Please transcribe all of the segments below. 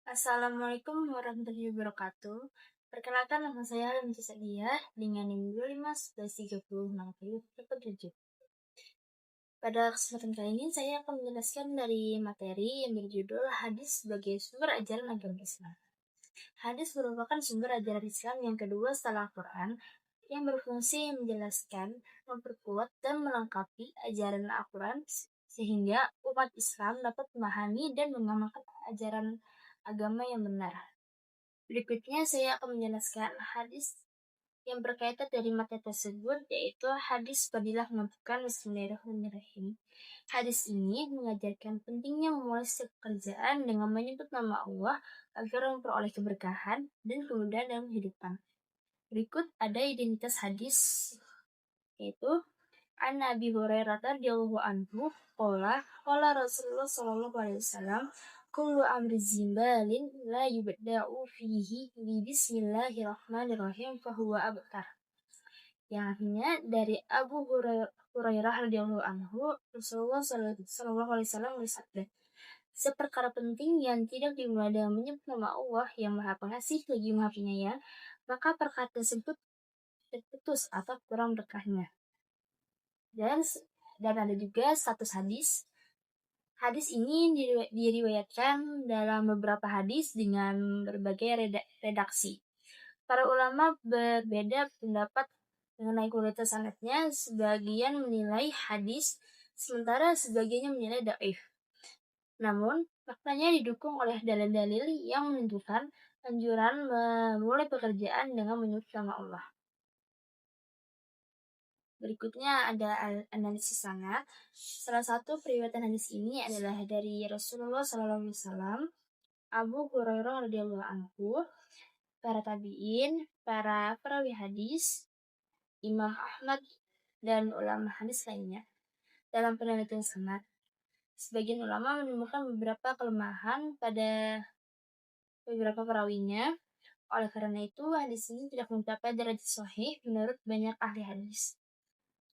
Assalamualaikum warahmatullahi wabarakatuh. Perkenalkan, nama saya Halim Cisadiyah dengan NIM 25113067. Pada kesempatan kali ini saya akan menjelaskan dari materi yang berjudul Hadis sebagai sumber ajaran agama Islam. Hadis merupakan sumber ajaran Islam yang kedua setelah Al-Quran yang berfungsi menjelaskan, memperkuat, dan melengkapi ajaran Al-Quran sehingga umat Islam dapat memahami dan mengamalkan ajaran agama yang benar. Berikutnya saya akan menjelaskan hadis yang berkaitan dari materi tersebut, yaitu hadis fadilah menentukan Bismillahirrahmanirrahim. Hadis ini mengajarkan pentingnya memulai setiap pekerjaan dengan menyebut nama Allah agar memperoleh keberkahan dan kemudahan dalam kehidupan. Berikut ada identitas hadis, yaitu An Abi Hurairah radhiyallahu anhu qala Rasulullah sallallahu alaihi wasallam kullu amri zimbalin la yubda'u fihi bi bismillahirrahmanirrahim fahuwa abtar. Yang artinya dari Abu Hurairah radhiyallahu anhu, Rasulullah sallallahu alaihi wasallam bersabda, seperkara penting yang tidak dimulai dengan menyebut nama Allah yang Maha Pengasih lagi Maha Penyayang, maka perkara tersebut terputus atau kurang berkahnya. Dan ada juga status hadis. Hadis ini diriwayatkan dalam beberapa hadis dengan berbagai redaksi. Para ulama berbeda pendapat mengenai kualitas sanadnya. Sebagian menilai hadis, sementara sebagiannya menilai dhaif. Namun, maknanya didukung oleh dalil-dalil yang menunjukkan anjuran memulai pekerjaan dengan menyebut nama Allah. Berikutnya ada analisis sanad. Salah satu periwayatan hadis ini adalah dari Rasulullah SAW, Abu Hurairah radhiyallahu anhu, para tabi'in, para perawi hadis, Imam Ahmad, dan ulama hadis lainnya. Dalam penelitian sanad, sebagian ulama menemukan beberapa kelemahan pada beberapa perawinya. Oleh karena itu, hadis ini tidak mencapai derajat sahih menurut banyak ahli hadis.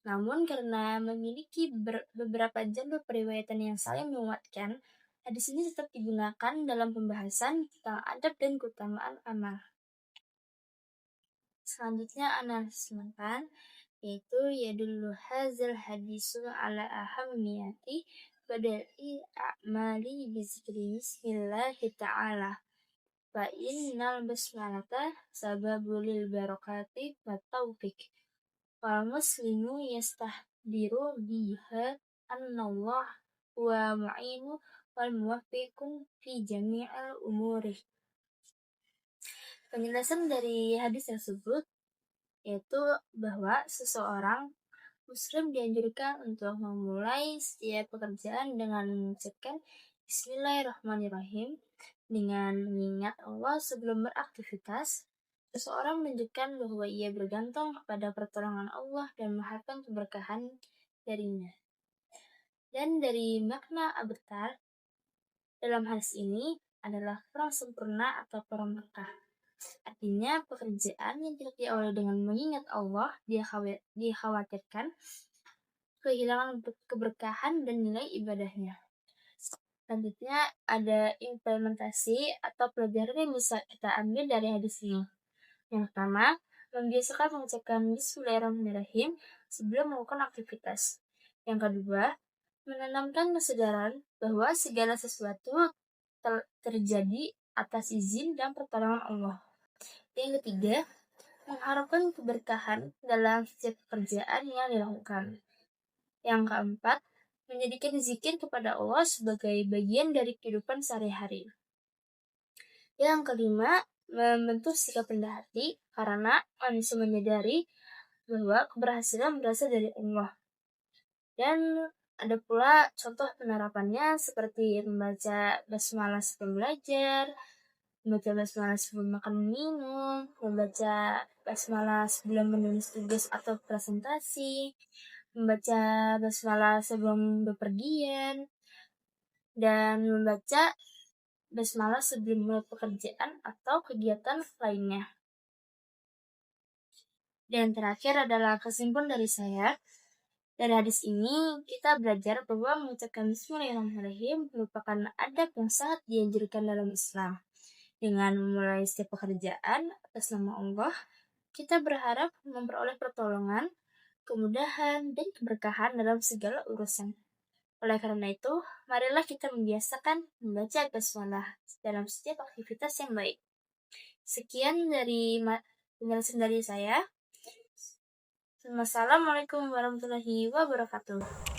Namun karena memiliki beberapa jalur periwayatan yang saling menguatkan, hadis ini tetap digunakan dalam pembahasan tentang adab dan keutamaan amal. Selanjutnya analisis mentan, yaitu yadullu hazal hadisu ala ahammiyati badai a'mali bizikri bismillahi ta'ala fa innal basmalata sababul barakati wa taufiq wal muslimu yastahdiru biha annallah wa mu'inu wal muwaffiqun fi jami'al umuri. Penjelasan dari hadis tersebut yaitu bahwa seseorang muslim dianjurkan untuk memulai setiap pekerjaan dengan mengucapkan Bismillahirrahmanirrahim dengan mengingat Allah sebelum beraktivitas. Seseorang menunjukkan bahwa ia bergantung kepada pertolongan Allah dan mengharapkan keberkahan darinya. Dan dari makna abtar dalam hadis ini adalah kurang sempurna atau kurang berkah. Artinya pekerjaan yang tidak diawali dengan mengingat Allah dikhawatirkan kehilangan keberkahan dan nilai ibadahnya. Selanjutnya ada implementasi atau pelajaran yang bisa kita ambil dari hadis ini. Yang pertama, membiasakan mengucapkan Bismillahirrahmanirrahim sebelum melakukan aktivitas. Yang kedua, menanamkan kesadaran bahwa segala sesuatu terjadi atas izin dan pertolongan Allah. Yang ketiga, mengharapkan keberkahan dalam setiap pekerjaan yang dilakukan. Yang keempat, menjadikan zikir kepada Allah sebagai bagian dari kehidupan sehari-hari. Yang kelima, membentuk sikap rendah hati karena manusia menyadari bahwa keberhasilan berasal dari Allah. Dan ada pula contoh penerapannya seperti membaca basmalah sebelum belajar, membaca basmalah sebelum makan minum, membaca basmalah sebelum menulis tugas atau presentasi, membaca basmalah sebelum bepergian, dan membaca basmalah sebelum mulai pekerjaan atau kegiatan lainnya. Dan terakhir adalah kesimpulan dari saya. Dari hadis ini, kita belajar bahwa mengucapkan Bismillahirrahmanirrahim merupakan adab yang sangat dianjurkan dalam Islam. Dengan memulai setiap pekerjaan atas nama Allah, kita berharap memperoleh pertolongan, kemudahan, dan keberkahan dalam segala urusan. Oleh karena itu, marilah kita membiasakan membaca basmalah dalam setiap aktivitas yang baik. Sekian dari penjelasan dari saya. Wassalamualaikum warahmatullahi wabarakatuh.